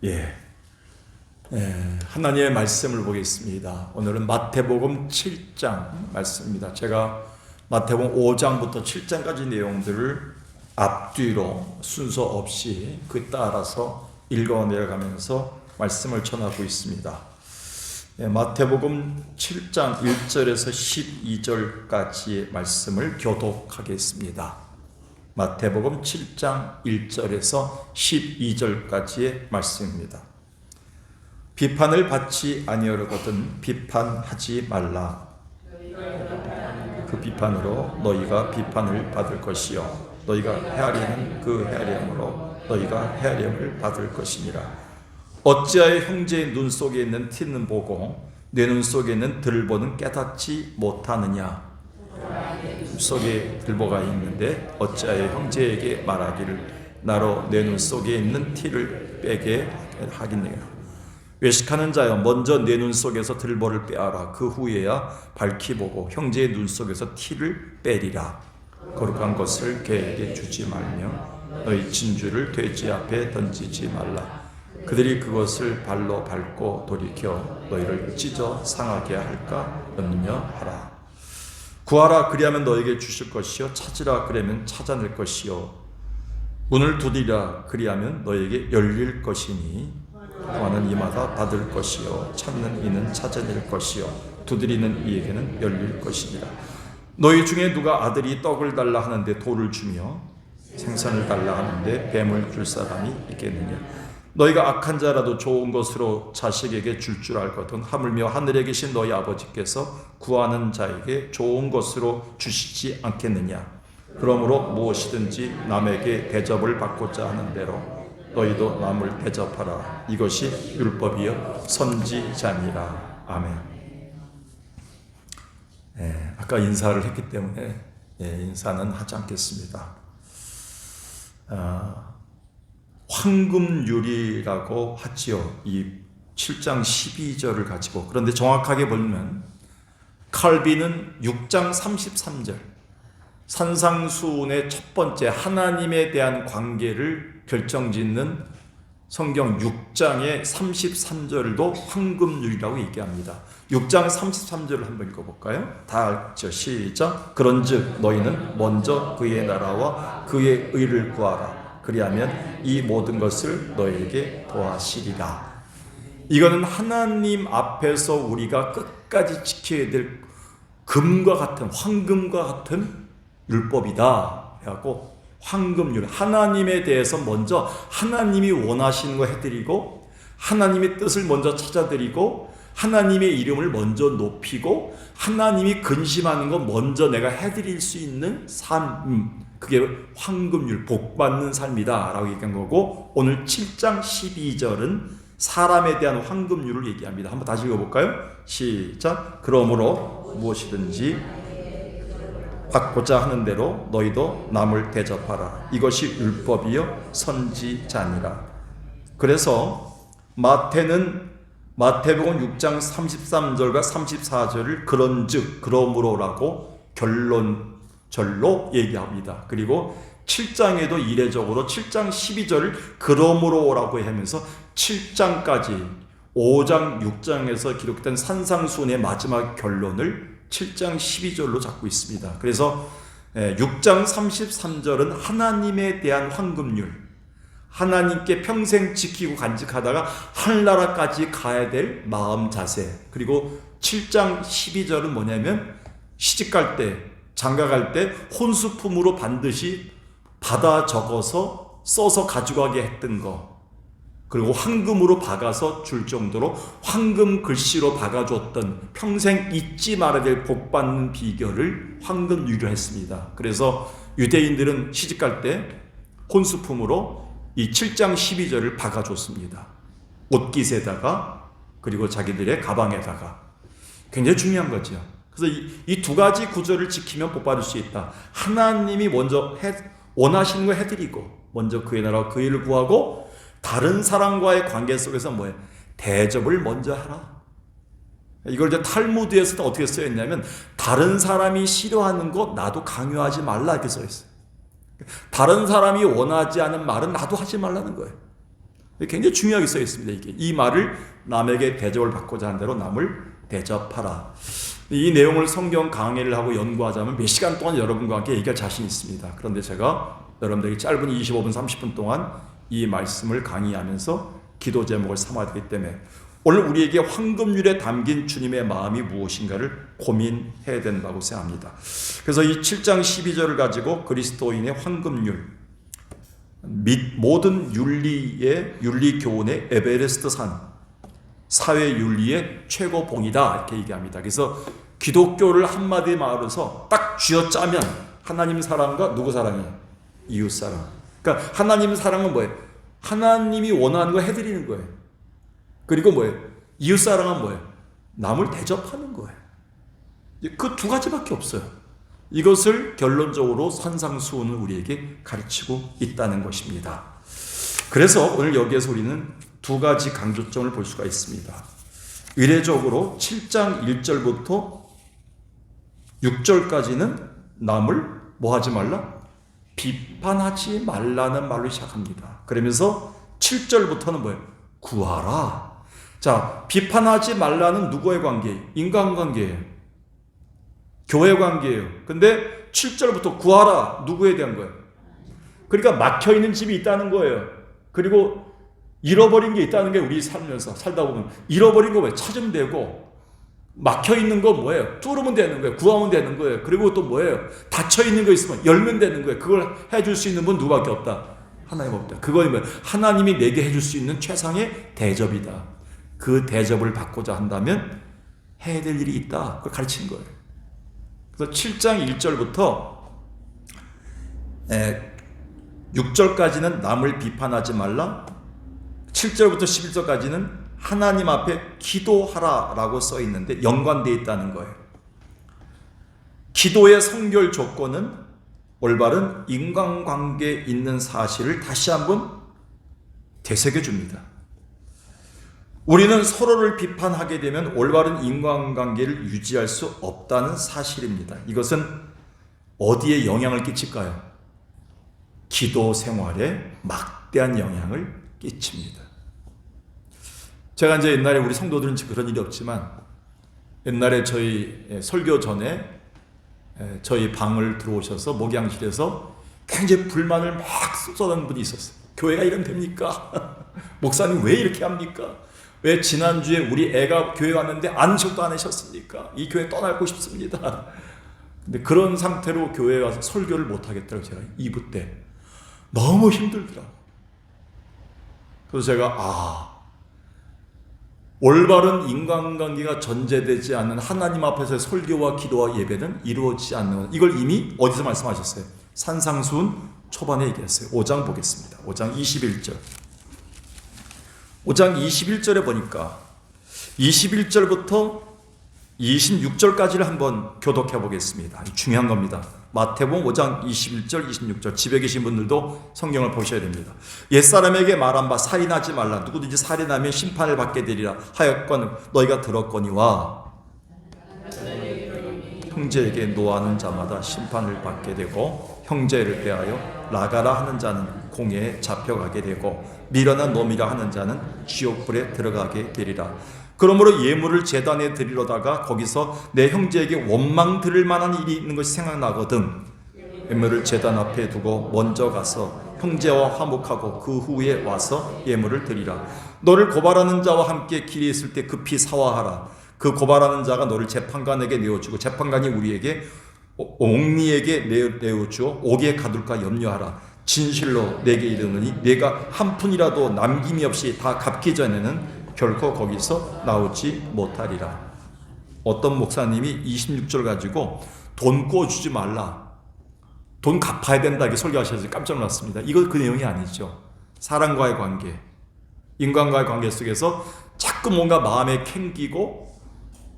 예, 하나님의 말씀을 보겠습니다. 오늘은 마태복음 7장 말씀입니다. 제가 마태복음 5장부터 7장까지 내용들을 앞뒤로 순서 없이 그 따라서 읽어 내려가면서 말씀을 전하고 있습니다. 마태복음 7장 1절에서 12절까지의 말씀을 교독하겠습니다. 마태복음 7장 1절에서 12절까지의 말씀입니다. 비판을 받지 아니하려거든 비판하지 말라. 그 비판으로 너희가 비판을 받을 것이요 너희가 헤아리는 그 헤아림으로 너희가 헤아림을 받을 것이니라. 어찌하여 형제의 눈 속에 있는 티는 보고 내 눈 속에 있는 들보는 깨닫지 못하느냐. 속에 들보가 있는데 어찌하여 형제에게 말하기를 나로 내 눈 속에 있는 티를 빼게 하겠느냐. 외식하는 자여 먼저 내 눈 속에서 들보를 빼아라. 그 후에야 밝히 보고 형제의 눈 속에서 티를 빼리라. 거룩한 것을 개에게 주지 말며 너희 진주를 돼지 앞에 던지지 말라. 그들이 그것을 발로 밟고 돌이켜 너희를 찢어 상하게 할까 염려 하라. 구하라 그리하면 너에게 주실 것이요 찾으라 그리하면 찾아낼 것이요 문을 두드리라 그리하면 너에게 열릴 것이니 구하는 이마다 받을 것이요 찾는 이는 찾아낼 것이요 두드리는 이에게는 열릴 것이니라. 너희 중에 누가 아들이 떡을 달라 하는데 돌을 주며 생선을 달라 하는데 뱀을 줄 사람이 있겠느냐. 너희가 악한 자라도 좋은 것으로 자식에게 줄 알거든 하물며 하늘에 계신 너희 아버지께서 구하는 자에게 좋은 것으로 주시지 않겠느냐. 그러므로 무엇이든지 남에게 대접을 받고자 하는 대로 너희도 남을 대접하라. 이것이 율법이요 선지자니라. 아멘. 아까 인사를 했기 때문에 인사는 하지 않겠습니다. 황금률이라고 하지요. 이 7장 12절을 가지고. 그런데 정확하게 보면 칼빈은 6장 33절 산상수훈의 첫 번째 하나님에 대한 관계를 결정짓는 성경 6장의 33절도 황금률이라고 얘기합니다. 6장 33절을 한번 읽어볼까요? 다 알죠? 시작. 그런즉 너희는 먼저 그의 나라와 그의 의를 구하라. 그리하면 이 모든 것을 너희에게 더하시리라. 이거는 하나님 앞에서 우리가 끝까지 지켜야 될 금과 같은 황금과 같은 율법이다. 그래갖고 황금률, 하나님에 대해서 먼저 하나님이 원하시는 거 해드리고 하나님의 뜻을 먼저 찾아드리고 하나님의 이름을 먼저 높이고 하나님이 근심하는 거 먼저 내가 해드릴 수 있는 삶, 그게 황금률, 복받는 삶이다 라고 얘기한 거고, 오늘 7장 12절은 사람에 대한 황금률을 얘기합니다. 한번 다시 읽어볼까요? 시작. 그러므로 무엇이든지 받고자 하는 대로 너희도 남을 대접하라. 이것이 율법이요 선지자니라. 그래서 마태복음 6장 33절과 34절을 그런즉 그러므로라고 결론절로 얘기합니다. 그리고 7장에도 이례적으로 7장 12절을 그러므로라고 하면서 7장까지 5장 6장에서 기록된 산상수훈의 마지막 결론을 7장 12절로 잡고 있습니다. 그래서 6장 33절은 하나님에 대한 황금률, 하나님께 평생 지키고 간직하다가 하늘나라까지 가야 될 마음 자세. 그리고 7장 12절은 뭐냐면 시집갈 때, 장가갈 때 혼수품으로 반드시 받아 적어서 써서 가져가게 했던 거, 그리고 황금으로 박아서 줄 정도로 황금 글씨로 박아줬던 평생 잊지 말아야 될 복받는 비결을 황금률로 했습니다. 그래서 유대인들은 시집갈 때 혼수품으로 이 7장 12절을 박아줬습니다. 옷깃에다가 그리고 자기들의 가방에다가. 굉장히 중요한 거죠. 그래서 이 두 가지 구절을 지키면 복받을 수 있다. 하나님이 먼저 원하시는 거 해드리고 먼저 그의 나라와 그 일을 구하고 다른 사람과의 관계 속에서 뭐예요? 대접을 먼저 하라. 이걸 이제 탈무드에서 어떻게 써있냐면 다른 사람이 싫어하는 거 나도 강요하지 말라 이렇게 써있어요. 다른 사람이 원하지 않은 말은 나도 하지 말라는 거예요. 굉장히 중요하게 써 있습니다. 이게 이 말을 남에게 대접을 받고자 하는 대로 남을 대접하라. 이 내용을 성경 강의를 하고 연구하자면 몇 시간 동안 여러분과 함께 얘기할 자신 있습니다. 그런데 제가 여러분들에게 짧은 25분, 30분 동안 이 말씀을 강의하면서 기도 제목을 삼아야 되기 때문에 오늘 우리에게 황금률에 담긴 주님의 마음이 무엇인가를 고민해야 된다고 생각합니다. 그래서 이 7장 12절을 가지고 그리스도인의 황금률, 및 모든 윤리교훈의 에베레스트 산, 사회윤리의 최고봉이다 이렇게 얘기합니다. 그래서 기독교를 한마디 말해서 딱 쥐어짜면 하나님 사랑과 누구 사랑이에요? 이웃 사랑. 그러니까 하나님 사랑은 뭐예요? 하나님이 원하는 거 해드리는 거예요. 그리고 뭐예요? 이웃 사랑은 뭐예요? 남을 대접하는 거예요. 그 두 가지밖에 없어요. 이것을 결론적으로 산상수훈은 우리에게 가르치고 있다는 것입니다. 그래서 오늘 여기에서 우리는 두 가지 강조점을 볼 수가 있습니다. 의례적으로 7장 1절부터 6절까지는 남을 뭐 하지 말라? 비판하지 말라는 말로 시작합니다. 그러면서 7절부터는 뭐예요? 구하라. 자, 비판하지 말라는 누구의 관계예요? 인간관계예요. 교회 관계예요. 근데 7절부터 구하라. 누구에 대한 거예요? 그러니까 막혀있는 집이 있다는 거예요. 그리고 잃어버린 게 있다는 게 우리 살면서 살다 보면 잃어버린 거 뭐예요? 찾으면 되고 막혀있는 거 뭐예요? 뚫으면 되는 거예요. 구하면 되는 거예요. 그리고 또 뭐예요? 닫혀있는 거 있으면 열면 되는 거예요. 그걸 해줄 수 있는 분 누구밖에 없다? 하나님 없다. 그건 뭐예요? 하나님이 내게 해줄 수 있는 최상의 대접이다. 그 대접을 받고자 한다면 해야 될 일이 있다. 그걸 가르치는 거예요. 그래서 7장 1절부터 6절까지는 남을 비판하지 말라. 7절부터 11절까지는 하나님 앞에 기도하라라고 써 있는데 연관되어 있다는 거예요. 기도의 성결 조건은 올바른 인간관계에 있는 사실을 다시 한번 되새겨줍니다. 우리는 서로를 비판하게 되면 올바른 인간관계를 유지할 수 없다는 사실입니다. 이것은 어디에 영향을 끼칠까요? 기도 생활에 막대한 영향을 끼칩니다. 제가 이제 옛날에 우리 성도들은 그런 일이 없지만 옛날에 저희 설교 전에 저희 방을 들어오셔서 목양실에서 굉장히 불만을 막 쏟아내는 분이 있었어요. 교회가 이러면 됩니까? 목사님 왜 이렇게 합니까? 왜 지난주에 우리 애가 교회 왔는데 안식도 안 하셨습니까? 이 교회 떠나고 싶습니다. 근데 그런 상태로 교회에 와서 설교를 못 하겠더라고요. 제가 2부 때 너무 힘들더라고요. 그래서 제가 올바른 인간관계가 전제되지 않는 하나님 앞에서의 설교와 기도와 예배는 이루어지지 않는, 이걸 이미 어디서 말씀하셨어요? 산상수훈 초반에 얘기했어요. 5장 보겠습니다. 5장 21절. 5장 21절에 보니까 21절부터 26절까지를 한번 교독해 보겠습니다. 중요한 겁니다. 마태복음 5장 21절, 26절. 집에 계신 분들도 성경을 보셔야 됩니다. 옛사람에게 말한 바 살인하지 말라. 누구든지 살인하면 심판을 받게 되리라 하였건 너희가 들었거니와 형제에게 노하는 자마다 심판을 받게 되고 형제를 대하여 나가라 하는 자는 공회에 잡혀가게 되고 미련한 놈이라 하는 자는 지옥불에 들어가게 되리라. 그러므로 예물을 제단에 드리려다가 거기서 내 형제에게 원망 들을 만한 일이 있는 것이 생각나거든 예물을 제단 앞에 두고 먼저 가서 형제와 화목하고 그 후에 와서 예물을 드리라. 너를 고발하는 자와 함께 길에 있을 때 급히 사화하라. 그 고발하는 자가 너를 재판관에게 내어주고 재판관이 우리에게 옥리에게 내어주어 옥에 가둘까 염려하라. 진실로 내게 이르노니 내가 한 푼이라도 남김이 없이 다 갚기 전에는 결코 거기서 나오지 못하리라. 어떤 목사님이 26절 가지고 돈 구워주지 말라, 돈 갚아야 된다 이렇게 설교하셔서 깜짝 놀랐습니다. 이거 그 내용이 아니죠. 사람과의 관계, 인간과의 관계 속에서 자꾸 뭔가 마음에 캥기고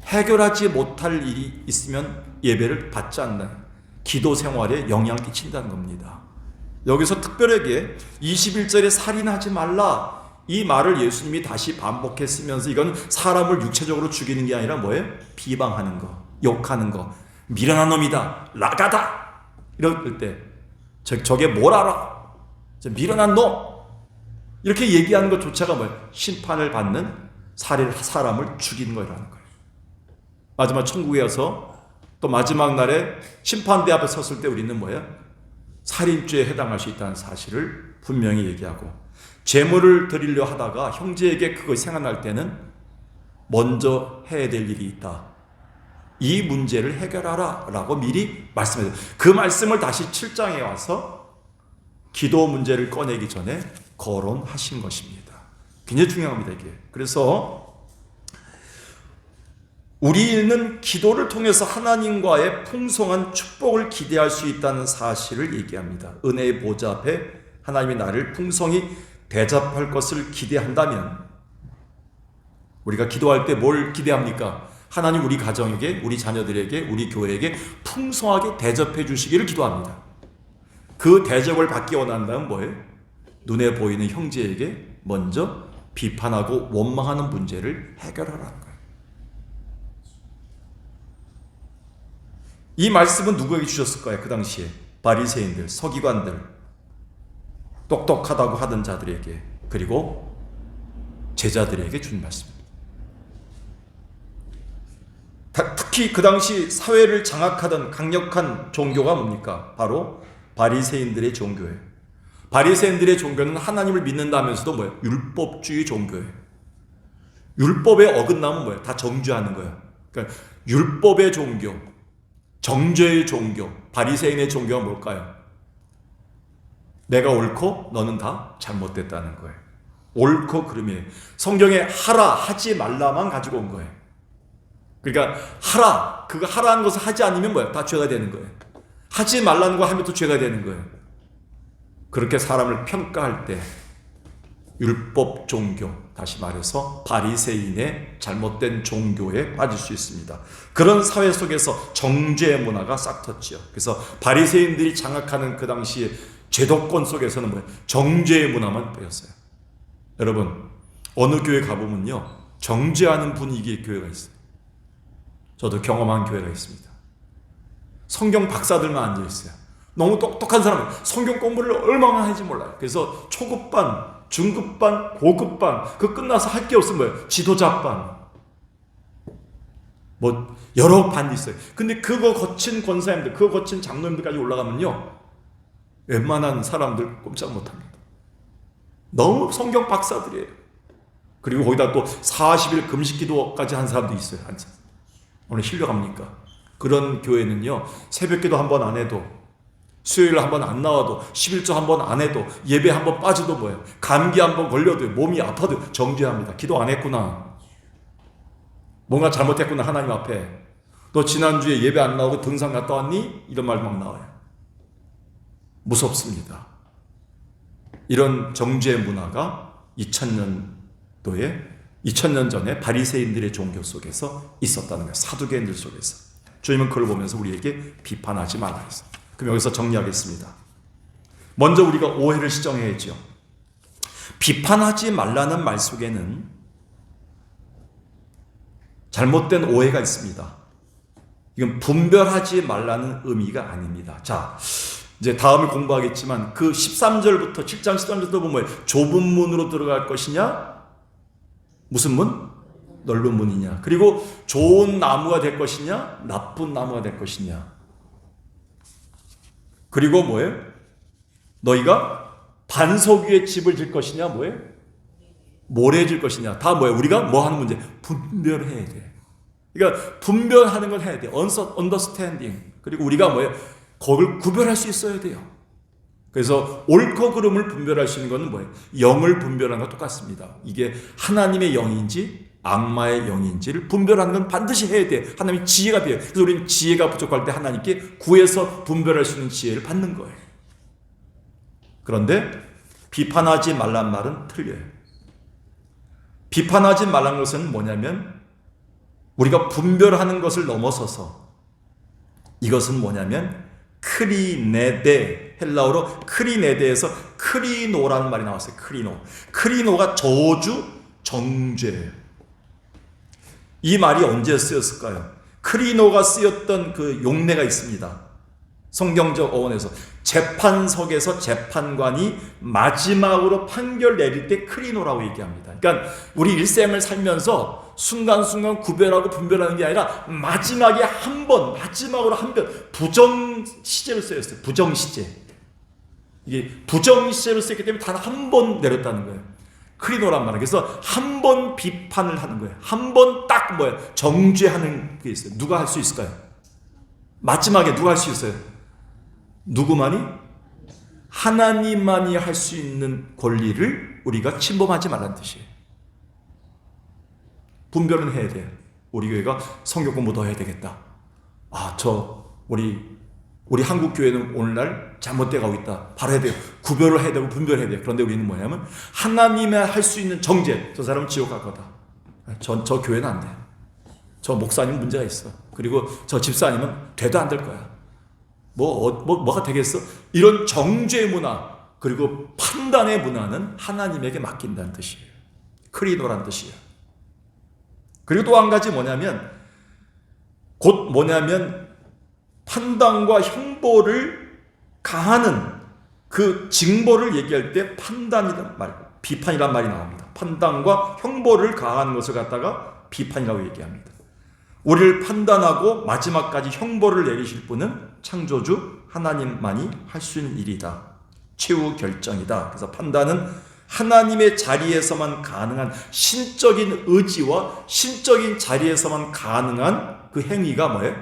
해결하지 못할 일이 있으면 예배를 받지 않는 기도 생활에 영향을 끼친다는 겁니다. 여기서 특별하게 21절에 살인하지 말라 이 말을 예수님이 다시 반복했으면서 이건 사람을 육체적으로 죽이는 게 아니라 뭐예요? 비방하는 거, 욕하는 거, 미련한 놈이다, 라가다 이럴 때 저게 뭘 알아? 저 미련한 놈, 이렇게 얘기하는 것조차가 뭐예요? 심판을 받는 사람을 죽인 거라는 거예요. 마지막 천국에 가서 또 마지막 날에 심판대 앞에 섰을 때 우리는 뭐예요? 살인죄에 해당할 수 있다는 사실을 분명히 얘기하고, 제물을 드리려 하다가 형제에게 그것이 생각날 때는 먼저 해야 될 일이 있다. 이 문제를 해결하라 라고 미리 말씀해요. 그 말씀을 다시 7장에 와서 기도 문제를 꺼내기 전에 거론하신 것입니다. 굉장히 중요합니다, 이게. 그래서 우리는 기도를 통해서 하나님과의 풍성한 축복을 기대할 수 있다는 사실을 얘기합니다. 은혜의 보좌 앞에 하나님이 나를 풍성히 대접할 것을 기대한다면, 우리가 기도할 때 뭘 기대합니까? 하나님 우리 가정에게, 우리 자녀들에게, 우리 교회에게 풍성하게 대접해 주시기를 기도합니다. 그 대접을 받기 원한다면 뭐예요? 눈에 보이는 형제에게 먼저 비판하고 원망하는 문제를 해결하라는 거예요. 이 말씀은 누구에게 주셨을까요? 그 당시에 바리새인들, 서기관들, 똑똑하다고 하던 자들에게, 그리고 제자들에게 준 말씀입니다. 특히 그 당시 사회를 장악하던 강력한 종교가 뭡니까? 바로 바리새인들의 종교예요. 바리새인들의 종교는 하나님을 믿는다면서도 뭐예요? 율법주의 종교예요. 율법에 어긋나면 뭐예요? 다 정죄하는 거예요. 그러니까 율법의 종교, 정죄의 종교, 바리새인의 종교가 뭘까요? 내가 옳고 너는 다 잘못됐다는 거예요. 옳고 그름이에요. 성경에 하라, 하지 말라만 가지고 온 거예요. 그러니까 하라, 그거 하라는 것을 하지 않으면 뭐야? 다 죄가 되는 거예요. 하지 말라는 거 하면 또 죄가 되는 거예요. 그렇게 사람을 평가할 때 율법 종교, 다시 말해서 바리새인의 잘못된 종교에 빠질 수 있습니다. 그런 사회 속에서 정죄 문화가 싹텄죠. 그래서 바리새인들이 장악하는 그 당시에 제도권 속에서는 뭐예요? 정죄의 문화만 빼었어요. 여러분, 어느 교회 가보면요, 정죄하는 분위기의 교회가 있어요. 저도 경험한 교회가 있습니다. 성경 박사들만 앉아있어요. 너무 똑똑한 사람은 성경 공부를 얼마나 하는지 몰라요. 그래서 초급반, 중급반, 고급반, 그 끝나서 할 게 없으면 뭐예요? 지도자반, 뭐 여러 반이 있어요. 근데 그거 거친 권사님들, 그거 거친 장로님들까지 올라가면요, 웬만한 사람들 꼼짝 못합니다. 너무 성경 박사들이에요. 그리고 거기다 또 40일 금식기도까지 한 사람도 있어요. 오늘 실력합니까? 그런 교회는요, 새벽기도 한 번 안 해도, 수요일 한 번 안 나와도, 11조 한 번 안 해도, 예배 한 번 빠져도 뭐예요? 감기 한 번 걸려도, 몸이 아파도 정죄합니다. 기도 안 했구나, 뭔가 잘못했구나 하나님 앞에. 너 지난주에 예배 안 나오고 등산 갔다 왔니? 이런 말 막 나와요. 무섭습니다. 이런 정죄 문화가 2000년 전에 바리새인들의 종교 속에서 있었다는 거예요. 사두개인들 속에서. 주님은 그걸 보면서 우리에게 비판하지 말라 했어요. 그럼 여기서 정리하겠습니다. 먼저 우리가 오해를 시정해야죠. 비판하지 말라는 말 속에는 잘못된 오해가 있습니다. 이건 분별하지 말라는 의미가 아닙니다. 자, 이제 다음을 공부하겠지만 그 13절부터 7장 13절부터 보면 좁은 문으로 들어갈 것이냐, 무슨 문? 넓은 문이냐, 그리고 좋은 나무가 될 것이냐, 나쁜 나무가 될 것이냐, 그리고 뭐예요? 너희가 반석 위에 집을 질 것이냐, 뭐예요? 모래 질 것이냐, 다 뭐예요? 우리가 뭐 하는 문제? 분별해야 돼. 그러니까 분별하는 걸 해야 돼. understanding. 그리고 우리가 뭐예요? 그걸 구별할 수 있어야 돼요. 그래서 옳고 그름을 분별할 수 있는 것은 뭐예요? 영을 분별하는 것과 똑같습니다. 이게 하나님의 영인지 악마의 영인지를 분별하는 건 반드시 해야 돼. 하나님의 지혜가 필요해요. 그래서 우리는 지혜가 부족할 때 하나님께 구해서 분별할 수 있는 지혜를 받는 거예요. 그런데 비판하지 말란 말은 틀려요. 비판하지 말란 것은 뭐냐면 우리가 분별하는 것을 넘어서서 이것은 뭐냐면 크리네데, 헬라어로 크리네데에서 크리노라는 말이 나왔어요. 크리노가 저주, 정죄예요. 이 말이 언제 쓰였을까요? 크리노가 쓰였던 그 용례가 있습니다. 성경적 어원에서 재판석에서 재판관이 마지막으로 판결 내릴 때 크리노라고 얘기합니다. 그러니까 우리 일생을 살면서 순간순간 구별하고 분별하는 게 아니라 마지막에 마지막으로 한 번 부정시제로 쓰였어요. 부정시제. 이게 부정시제로 쓰였기 때문에 단 한 번 내렸다는 거예요. 크리노란 말은. 그래서 한 번 비판을 하는 거예요. 한 번 딱 정죄하는 게 있어요. 누가 할 수 있을까요? 마지막에 누가 할 수 있어요? 누구만이? 하나님만이 할 수 있는 권리를 우리가 침범하지 말라는 뜻이에요. 분별은 해야 돼요. 우리 교회가 성경 공부 더 해야 되겠다. 우리 한국 교회는 오늘날 잘못돼 가고 있다. 바로 해야 돼요. 구별을 해야 되고 분별해야 돼요. 그런데 우리는 뭐냐면 하나님이 할 수 있는 정죄. 저 사람은 지옥 갈 거다. 저 교회는 안 돼. 저 목사님 문제가 있어. 그리고 저 집사님은 돼도 안 될 거야. 뭐가 되겠어? 이런 정죄 문화, 그리고 판단의 문화는 하나님에게 맡긴다는 뜻이에요. 크리노란 뜻이에요. 그리고 또 한 가지 뭐냐면 판단과 형벌을 가하는 그 징벌을 얘기할 때 판단이란 말, 비판이란 말이 나옵니다. 판단과 형벌을 가하는 것을 갖다가 비판이라고 얘기합니다. 우리를 판단하고 마지막까지 형벌을 내리실 분은 창조주 하나님만이 할 수 있는 일이다. 최후 결정이다. 그래서 판단은 하나님의 자리에서만 가능한 신적인 의지와 신적인 자리에서만 가능한 그 행위가 뭐예요?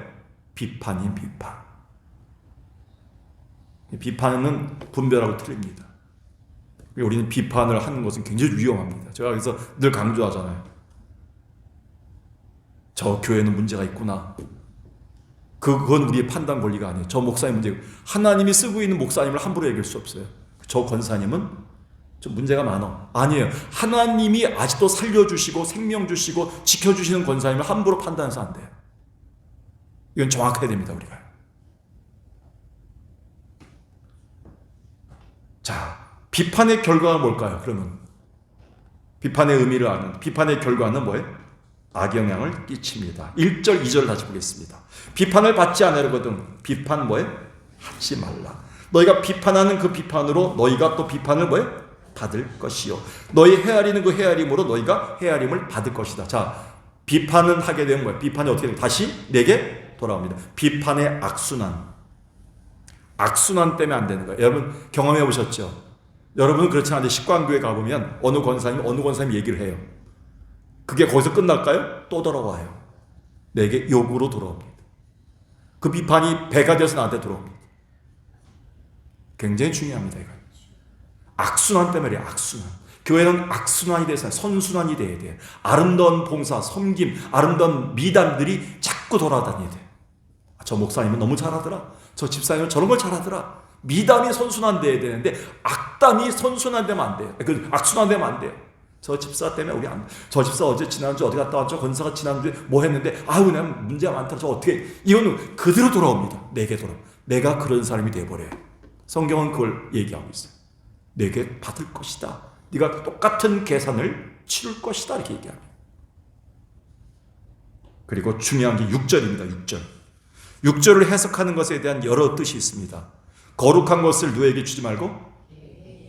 비판인 비판. 비판은 분별하고 틀립니다. 우리는 비판을 하는 것은 굉장히 위험합니다. 제가 그래서 늘 강조하잖아요. 저 교회는 문제가 있구나. 그건 우리의 판단 권리가 아니에요. 저 목사님 문제고, 하나님이 쓰고 있는 목사님을 함부로 얘기할 수 없어요. 저 권사님은 좀 문제가 많아. 아니에요. 하나님이 아직도 살려주시고 생명 주시고 지켜주시는 권사님을 함부로 판단해서 안 돼요. 이건 정확해야 됩니다. 우리가. 자, 비판의 결과가 뭘까요? 그러면 비판의 의미를 아는, 비판의 결과는 뭐예요? 악영향을 끼칩니다. 1절, 2절 다시 보겠습니다. 비판을 받지 않으려거든 비판 뭐예요? 하지 말라. 너희가 비판하는 그 비판으로 너희가 또 비판을 뭐예요? 받을 것이요. 너희 헤아리는 그 헤아림으로 너희가 헤아림을 받을 것이다. 자, 비판은 하게 되면 뭐예요? 비판이 어떻게 되면 다시 내게 돌아옵니다. 비판의 악순환. 악순환 때문에 안 되는 거예요. 여러분 경험해 보셨죠? 여러분은 그렇지 않은데 식광교회 가보면 어느 권사님이 얘기를 해요. 그게 거기서 끝날까요? 또 돌아와요. 내게 욕으로 돌아옵니다. 그 비판이 배가 돼서 나한테 돌아옵니다. 굉장히 중요합니다. 이거. 악순환 때문에 악순환. 교회는 악순환이 돼서 선순환이 돼야 돼요. 아름다운 봉사, 섬김, 아름다운 미담들이 자꾸 돌아다녀야 돼요. 저 목사님은 너무 잘하더라. 저 집사님은 저런 걸 잘하더라. 미담이 선순환돼야 되는데 악담이 선순환되면 안 돼요. 악순환되면 안 돼요. 저 집사 때문에 저 집사 어제 지난주 어디 갔다 왔죠? 권사가 지난주에 뭐 했는데 그냥 문제가 많더라. 저 어떻게, 이거는 그대로 돌아옵니다. 내게 돌아. 내가 그런 사람이 돼버려요. 성경은 그걸 얘기하고 있어요. 내게 받을 것이다. 네가 똑같은 계산을 치를 것이다. 이렇게 얘기합니다. 그리고 중요한 게 6절입니다. 6절. 6절을 해석하는 것에 대한 여러 뜻이 있습니다. 거룩한 것을 누구에게 주지 말고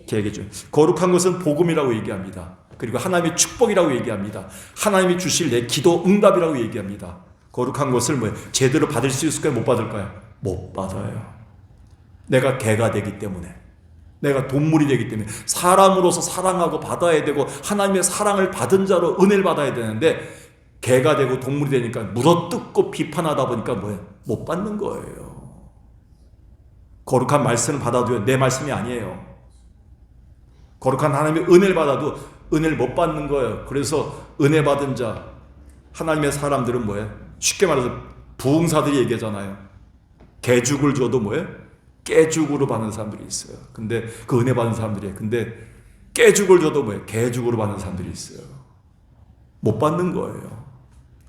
걔에게 줘. 거룩한 것은 복음이라고 얘기합니다. 그리고 하나님의 축복이라고 얘기합니다. 하나님이 주실 내 기도 응답이라고 얘기합니다. 거룩한 것을 제대로 받을 수 있을까요? 못 받을까요? 못 받아요. 내가 개가 되기 때문에, 내가 동물이 되기 때문에 사람으로서 사랑하고 받아야 되고 하나님의 사랑을 받은 자로 은혜를 받아야 되는데 개가 되고 동물이 되니까 물어뜯고 비판하다 보니까 못 받는 거예요. 거룩한 말씀을 받아도요, 내 말씀이 아니에요. 거룩한 하나님의 은혜를 받아도 은혜를 못 받는 거예요. 그래서 은혜 받은 자, 하나님의 사람들은 쉽게 말해서 부흥사들이 얘기하잖아요. 개죽을 줘도 깨죽으로 받는 사람들이 있어요. 근데 그 은혜 받은 사람들이에요. 근데 깨죽을 줘도 개죽으로 받는 사람들이 있어요. 못 받는 거예요.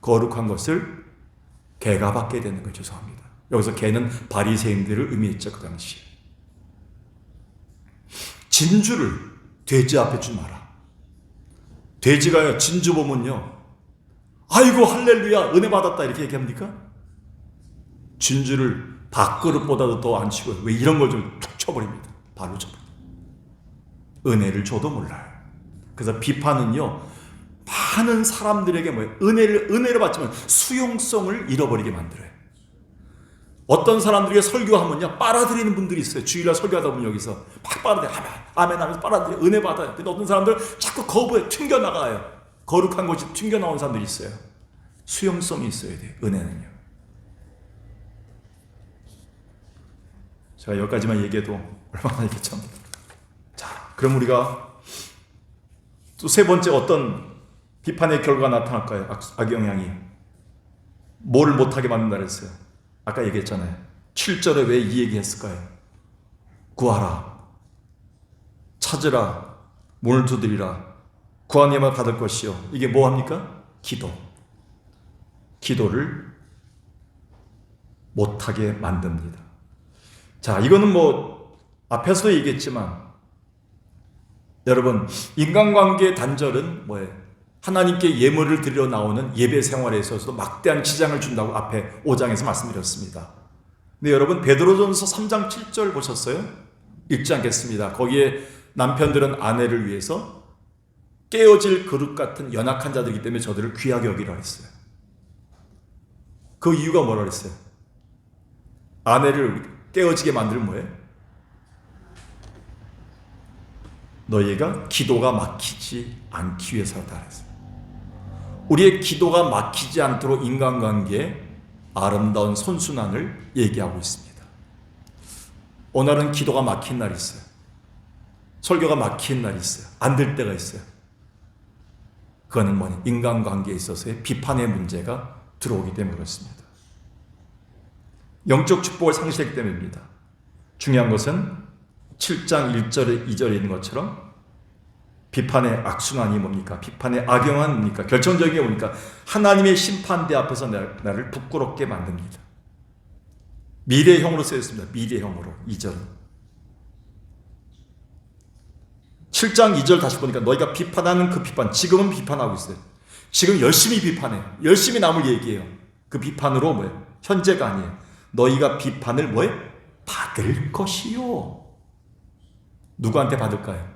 거룩한 것을 개가 받게 되는 거예요. 죄송합니다. 여기서 개는 바리새인들을 의미했죠. 그 당시. 진주를 돼지 앞에 주지 마라. 돼지가요, 진주 보면요, 아이고 할렐루야 은혜 받았다 이렇게 얘기합니까? 진주를 밥그릇보다도 더 안 치고 왜 이런 걸 좀 툭 쳐버립니다. 발로 쳐버립니다. 은혜를 줘도 몰라요. 그래서 비판은요, 많은 사람들에게 뭐예요? 은혜를 받지만 수용성을 잃어버리게 만들어요. 어떤 사람들에게 설교하면요, 빨아들이는 분들이 있어요. 주일날 설교하다 보면 여기서 막 빨아들여, 아멘 하면서 빨아들여, 은혜 받아요. 근데 어떤 사람들 자꾸 거부해, 튕겨나가요. 거룩한 것이 튕겨나온 사람들이 있어요. 수용성이 있어야 돼요, 은혜는요. 제가 여기까지만 얘기해도 얼마나 이게 참. 자, 그럼 우리가 또 세 번째 어떤 비판의 결과가 나타날까요? 악영향이. 뭘 못하게 만든다 그랬어요? 아까 얘기했잖아요. 7절에 왜 이 얘기 했을까요? 구하라, 찾으라, 문을 두드리라, 구하니만 받을 것이요. 이게 뭐 합니까? 기도를 못하게 만듭니다. 자, 이거는 뭐 앞에서도 얘기했지만 여러분, 인간관계의 단절은 뭐예요? 하나님께 예물을 드리러 나오는 예배 생활에 있어서도 막대한 지장을 준다고 앞에 5장에서 말씀드렸습니다. 근데 여러분, 베드로전서 3장 7절 보셨어요? 읽지 않겠습니다. 거기에 남편들은 아내를 위해서 깨어질 그릇 같은 연약한 자들이기 때문에 저들을 귀하게 여기라 했어요. 그 이유가 뭐라 그랬어요? 아내를 깨어지게 만들면 뭐예요? 너희가 기도가 막히지 않기 위해서다 그랬어요. 우리의 기도가 막히지 않도록 인간관계에 아름다운 선순환을 얘기하고 있습니다. 오늘은 기도가 막힌 날이 있어요. 설교가 막힌 날이 있어요. 안 될 때가 있어요. 그거는 뭐냐? 인간관계에 있어서의 비판의 문제가 들어오기 때문에 그렇습니다. 영적 축복을 상실했기 때문입니다. 중요한 것은 7장 1절에 2절에 있는 것처럼 비판의 악순환이 뭡니까? 비판의 악영향이 뭡니까? 결정적인 게 뭡니까? 하나님의 심판대 앞에서 나를 부끄럽게 만듭니다. 미래형으로 쓰였습니다. 미래형으로 2절은. 7장 2절 다시 보니까 너희가 비판하는 그 비판, 지금은 비판하고 있어요. 지금 열심히 비판해. 열심히 남을 얘기해요. 그 비판으로 뭐예요? 현재가 아니에요. 너희가 비판을 뭐예요? 받을 것이요. 누구한테 받을까요?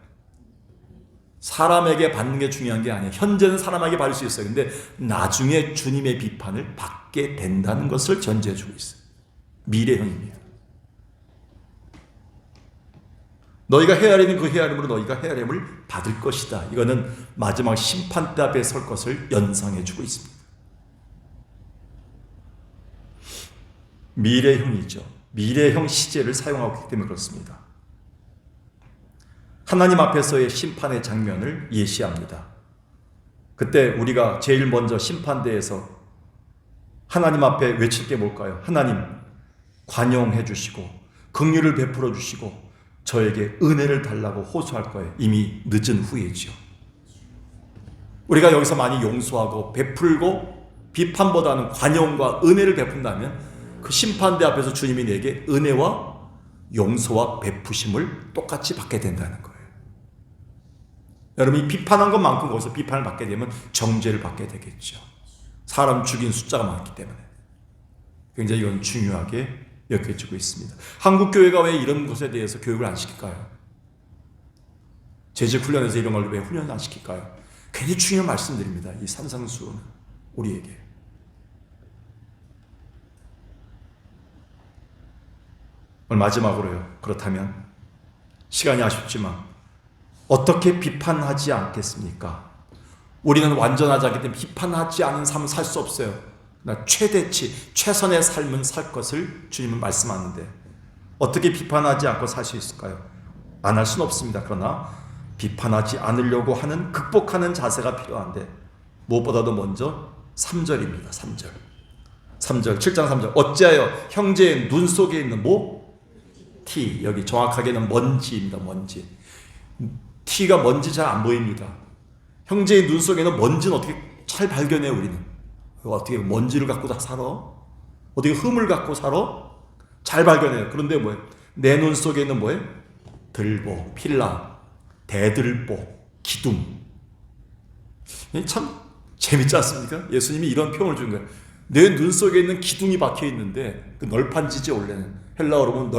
사람에게 받는 게 중요한 게 아니에요. 현재는 사람에게 받을 수 있어요. 근데 나중에 주님의 비판을 받게 된다는 것을 전제해 주고 있어요. 미래형입니다. 너희가 헤아리는 그 헤아림으로 너희가 헤아림을 받을 것이다. 이거는 마지막 심판대 앞에 설 것을 연상해 주고 있습니다. 미래형이죠. 미래형 시제를 사용하고 있기 때문에 그렇습니다. 하나님 앞에서의 심판의 장면을 예시합니다. 그때 우리가 제일 먼저 심판대에서 하나님 앞에 외칠 게 뭘까요? 하나님 관용해 주시고 긍휼을 베풀어 주시고 저에게 은혜를 달라고 호소할 거예요. 이미 늦은 후이죠. 우리가 여기서 많이 용서하고 베풀고 비판보다는 관용과 은혜를 베푼다면 그 심판대 앞에서 주님이 내게 은혜와 용서와 베푸심을 똑같이 받게 된다는 거예요. 여러분이 비판한 것만큼 거기서 비판을 받게 되면 정죄를 받게 되겠죠. 사람 죽인 숫자가 많기 때문에. 굉장히 이건 중요하게 여겨지고 있습니다. 한국교회가 왜 이런 것에 대해서 교육을 안 시킬까요? 재직훈련에서 이런 걸 왜 훈련을 안 시킬까요? 괜히 중요한 말씀드립니다. 이 산상수훈은 우리에게. 오늘 마지막으로요. 그렇다면 시간이 아쉽지만 어떻게 비판하지 않겠습니까? 우리는 완전하지 않기 때문에 비판하지 않은 삶을 살 수 없어요. 최대치, 최선의 삶은 살 것을 주님은 말씀하는데 어떻게 비판하지 않고 살 수 있을까요? 안 할 수는 없습니다. 그러나 비판하지 않으려고 하는 극복하는 자세가 필요한데 무엇보다도 먼저 3절입니다. 3절. 7장 3절. 어찌하여 형제의 눈 속에 있는 티, 여기 정확하게는 먼지입니다. 먼지. 티가 먼지 잘 안 보입니다. 형제의 눈 속에는 먼지는 어떻게 잘 발견해요, 우리는. 어떻게 먼지를 갖고 다 살아? 어떻게 흠을 갖고 살아? 잘 발견해요. 그런데 뭐예요? 내 눈 속에는 뭐예요? 들보, 필라, 대들보, 기둥. 참 재밌지 않습니까? 예수님이 이런 표현을 준 거예요. 내 눈 속에 있는 기둥이 박혀 있는데, 그 널판지지, 원래는 헬라어로 보면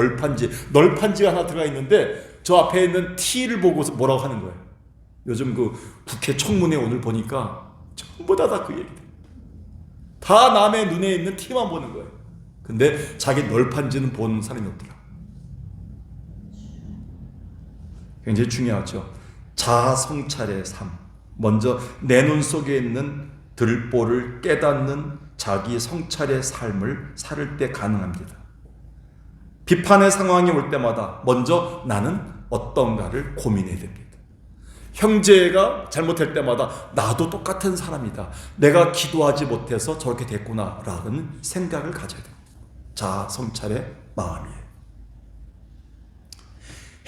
널판지가 하나 들어가 있는데 저 앞에 있는 T를 보고서 뭐라고 하는 거예요. 요즘 그 국회 청문회 오늘 보니까 전부 다 그 얘기들. 다 남의 눈에 있는 T만 보는 거예요. 근데 자기 널판지는 보는 사람이 없더라. 굉장히 중요하죠. 자아 성찰의 삶. 먼저 내 눈 속에 있는 들보를 깨닫는 자기 성찰의 삶을 살 때 가능합니다. 비판의 상황이 올 때마다 먼저 나는 어떤가를 고민해야 됩니다. 형제가 잘못할 때마다 나도 똑같은 사람이다. 내가 기도하지 못해서 저렇게 됐구나라는 생각을 가져야 됩니다. 자아 성찰의 마음이에요.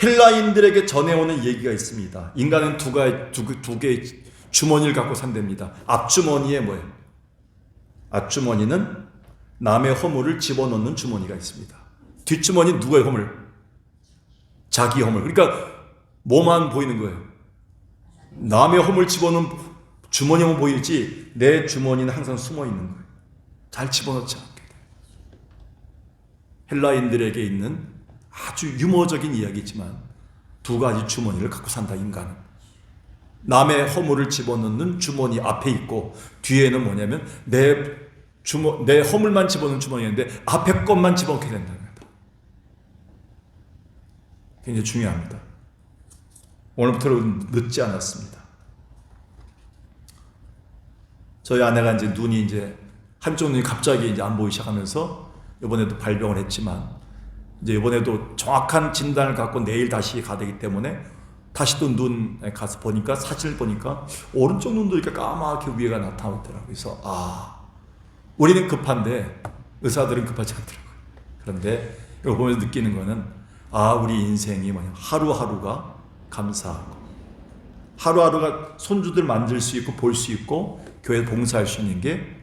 헬라인들에게 전해오는 얘기가 있습니다. 인간은 두 개의 주머니를 갖고 산답니다. 앞주머니에 뭐예요? 앞주머니는 남의 허물을 집어넣는 주머니가 있습니다. 뒷주머니 누구의 허물? 자기 허물. 그러니까 뭐만 보이는 거예요? 남의 허물 집어넣는 주머니만 보이지 내 주머니는 항상 숨어 있는 거예요. 잘 집어넣지 않게 돼요. 헬라인들에게 있는 아주 유머적인 이야기지만 두 가지 주머니를 갖고 산다, 인간은. 남의 허물을 집어넣는 주머니 앞에 있고, 뒤에는 뭐냐면 내 허물만 집어넣는 주머니인데 앞에 것만 집어넣게 된다는 겁니다. 굉장히 중요합니다. 오늘부터는 늦지 않았습니다. 저희 아내가 이제 눈이 이제 한쪽 눈이 갑자기 이제 안 보이기 시작하면서 이번에도 발병을 했지만, 이제 이번에도 정확한 진단을 갖고 내일 다시 가야 되기 때문에 다시 또 눈에 가서 보니까, 사진을 보니까 오른쪽 눈도 이렇게 까맣게 위에가 나타나더라고요. 그래서 우리는 급한데 의사들은 급하지 않더라고요. 그런데 이거 보면서 느끼는 거는 우리 인생이 뭐냐, 하루하루가 감사하고, 하루하루가 손주들 만질 수 있고 볼 수 있고 교회 봉사할 수 있는 게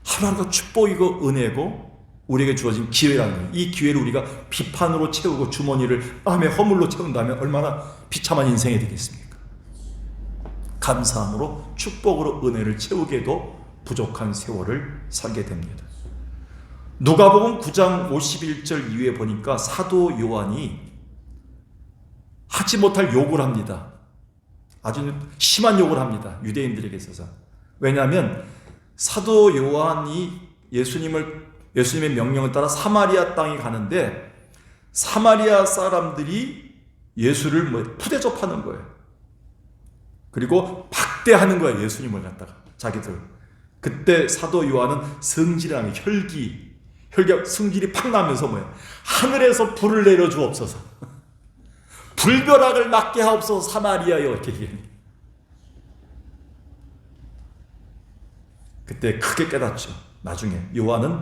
하루하루가 축복이고 은혜고 우리에게 주어진 기회라는 거예요. 이 기회를 우리가 비판으로 채우고 주머니를 남의 허물로 채운다면 얼마나 비참한 인생이 되겠습니까? 감사함으로, 축복으로 은혜를 채우게도 부족한 세월을 살게 됩니다. 누가복음 9장 51절 이후에 보니까 사도 요한이 하지 못할 욕을 합니다. 아주 심한 욕을 합니다. 유대인들에게 있어서. 왜냐하면 사도 요한이 예수님의 명령을 따라 사마리아 땅에 가는데 사마리아 사람들이 예수를 푸대접하는 거예요. 그리고 박대하는 거예요. 예수님을 갖다가 자기들. 그때 사도 요한은 성질이라는 혈기가 성질이 팍 나면서 뭐예요? 하늘에서 불을 내려 주옵소서. 불벼락을 맞게 하옵소서 사마리아여, 이렇게 얘기합니다. 그때 크게 깨닫죠. 나중에 요한은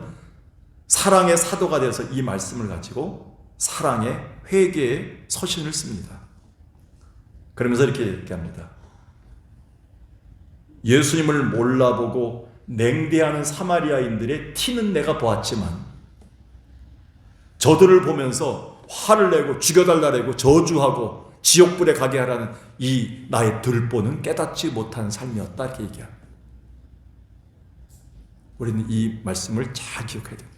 사랑의 사도가 돼서 이 말씀을 가지고 사랑의 회개의 서신을 씁니다. 그러면서 이렇게 얘기합니다. 예수님을 몰라보고 냉대하는 사마리아인들의 티는 내가 보았지만 저들을 보면서 화를 내고 죽여달라고 저주하고 지옥불에 가게 하라는 이 나의 들보는 깨닫지 못한 삶이었다, 이렇게 얘기합니다. 우리는 이 말씀을 잘 기억해야 됩니다.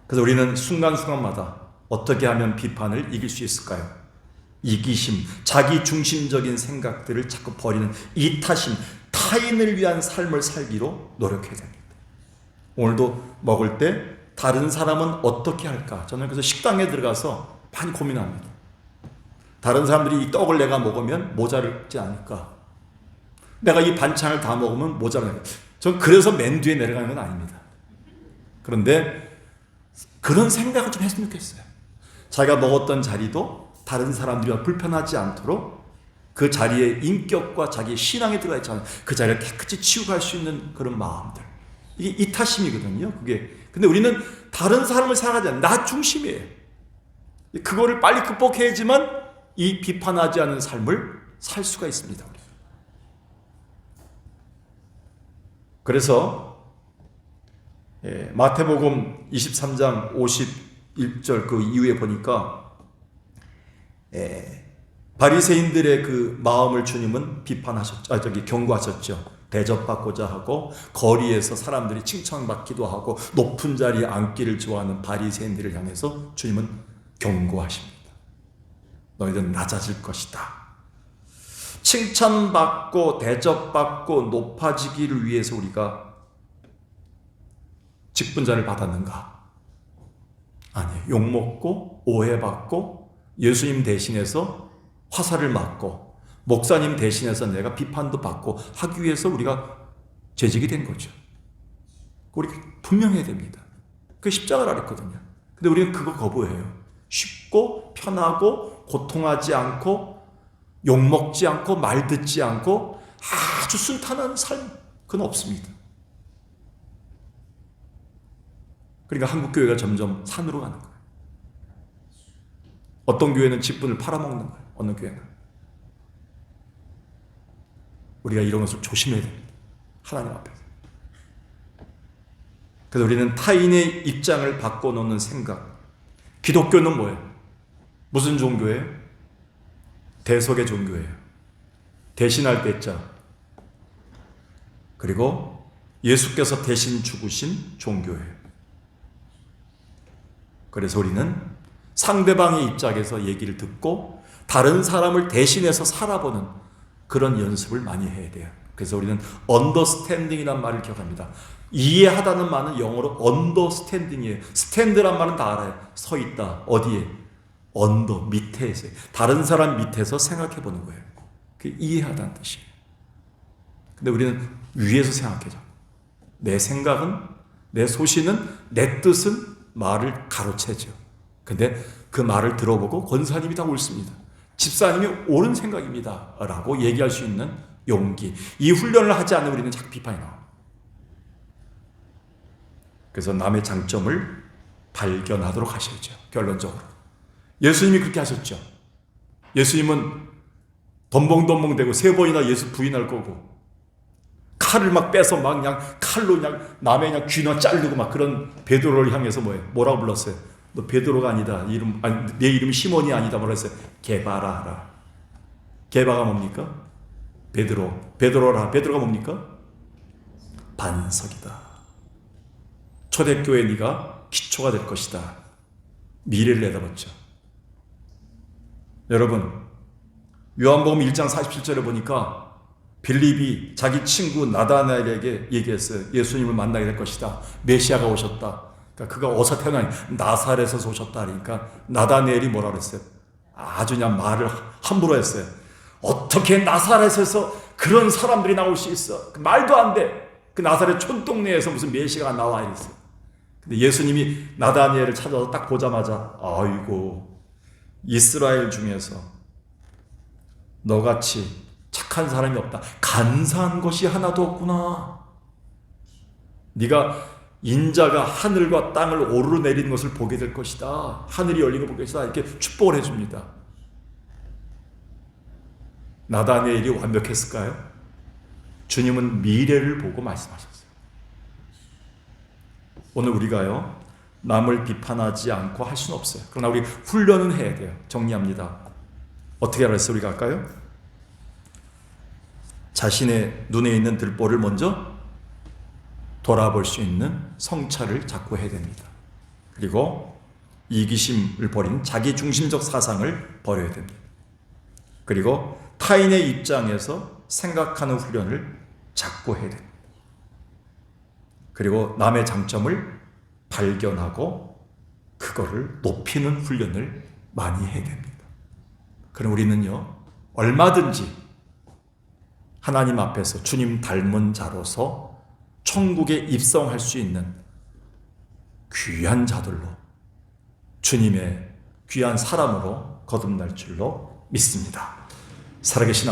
그래서 우리는 순간순간마다 어떻게 하면 비판을 이길 수 있을까요? 이기심, 자기 중심적인 생각들을 자꾸 버리는 이타심, 타인을 위한 삶을 살기로 노력해야 됩니다. 오늘도 먹을 때 다른 사람은 어떻게 할까? 저는 그래서 식당에 들어가서 많이 고민합니다. 다른 사람들이 이 떡을 내가 먹으면 모자르지 않을까? 내가 이 반찬을 다 먹으면 모자랄까? 전 그래서 맨 뒤에 내려가는 건 아닙니다. 그런데 그런 생각을 좀 했으면 좋겠어요. 자기가 먹었던 자리도 다른 사람들이 불편하지 않도록 그 자리에 인격과 자기의 신앙이 들어가 있잖아요. 그 자리를 깨끗이 치우고 갈 수 있는 그런 마음들. 이게 이타심이거든요. 근데 우리는 다른 사람을 생각하지 않아요. 나 중심이에요. 그거를 빨리 극복해야지만 이 비판하지 않은 삶을 살 수가 있습니다. 그래서 마태복음 23장 51절 그 이후에 보니까 바리새인들의 그 마음을 주님은 경고하셨죠. 대접받고자 하고 거리에서 사람들이 칭찬받기도 하고 높은 자리에 앉기를 좋아하는 바리새인들을 향해서 주님은 경고하십니다. 너희들은 낮아질 것이다. 칭찬받고 대접받고 높아지기를 위해서 우리가 직분자를 받았는가? 아니에요. 욕먹고 오해받고 예수님 대신해서 화살을 맞고 목사님 대신해서 내가 비판도 받고 하기 위해서 우리가 재직이 된 거죠. 우리 분명해야 됩니다. 그게 십자가라 그랬거든요. 근데 우리는 그거 거부해요. 쉽고 편하고 고통하지 않고 욕먹지 않고 말 듣지 않고 아주 순탄한 삶, 그건 없습니다. 그러니까 한국교회가 점점 산으로 가는 거예요. 어떤 교회는 직분을 팔아먹는 거예요. 어느 교회는. 우리가 이런 것을 조심해야 됩니다. 하나님 앞에서. 그래서 우리는 타인의 입장을 바꿔놓는 생각. 기독교는 뭐예요? 무슨 종교예요? 대속의 종교예요. 대신할 때자. 그리고 예수께서 대신 죽으신 종교예요. 그래서 우리는 상대방의 입장에서 얘기를 듣고 다른 사람을 대신해서 살아보는 그런 연습을 많이 해야 돼요. 그래서 우리는 understanding이라는 말을 기억합니다. 이해하다는 말은 영어로 understanding이에요. stand란 말은 다 알아요. 서 있다. 어디에? under, 밑에서. 다른 사람 밑에서 생각해 보는 거예요. 그게 이해하다는 뜻이에요. 근데 우리는 위에서 생각해줘. 내 생각은, 내 소신은, 내 뜻은 말을 가로채죠. 근데 그 말을 들어보고 권사님이 다 옳습니다. 집사님이 옳은 생각입니다. 라고 얘기할 수 있는 용기. 이 훈련을 하지 않는 우리는 자꾸 비판이 나옵니다. 그래서 남의 장점을 발견하도록 하셔야죠. 결론적으로. 예수님이 그렇게 하셨죠. 예수님은 덤벙덤벙대고 3번이나 예수 부인할 거고 칼을 막 빼서 막 그냥 칼로 그냥 남의 그냥 귀나 자르고 막 그런 베드로를 향해서 뭐라고 불렀어요? 너 베드로가 아니다. 내 이름이 시몬이 아니다. 뭐라 했어요? 게바라라. 게바가 뭡니까? 베드로라. 베드로가 뭡니까? 반석이다. 초대교회 네가 기초가 될 것이다. 미래를 내다봤죠. 여러분, 요한복음 1장 47절에 보니까 빌립이 자기 친구 나다나엘에게 얘기했어요. 예수님을 만나게 될 것이다. 메시아가 오셨다. 그러니까 그가 어디서 태어나니? 나사렛에서 오셨다. 그러니까 나다나엘이 뭐라 그랬어요? 아주 그냥 말을 함부로 했어요. 어떻게 나사렛에서 그런 사람들이 나올 수 있어? 말도 안 돼. 그 나사렛 촌동네에서 무슨 메시아가 나와 이랬어요. 근데 예수님이 나다니엘을 찾아서 딱 보자마자 아이고 이스라엘 중에서 너같이 착한 사람이 없다. 간사한 것이 하나도 없구나. 네가 인자가 하늘과 땅을 오르내리는 것을 보게 될 것이다. 하늘이 열리는 걸 볼 것이다. 이렇게 축복을 해줍니다. 나다니엘이 완벽했을까요? 주님은 미래를 보고 말씀하셨어요. 오늘 우리가요, 남을 비판하지 않고 할 수는 없어요. 그러나 우리 훈련은 해야 돼요. 정리합니다. 어떻게 알았어요? 우리가 할까요? 자신의 눈에 있는 들보를 먼저 돌아볼 수 있는 성찰을 자꾸 해야 됩니다. 그리고 이기심을 버린 자기중심적 사상을 버려야 됩니다. 그리고 타인의 입장에서 생각하는 훈련을 자꾸 해야 됩니다. 그리고 남의 장점을 발견하고 그거를 높이는 훈련을 많이 해야 됩니다. 그럼 우리는요, 얼마든지 하나님 앞에서 주님 닮은 자로서 천국에 입성할 수 있는 귀한 자들로, 주님의 귀한 사람으로 거듭날 줄로 믿습니다. 살아계신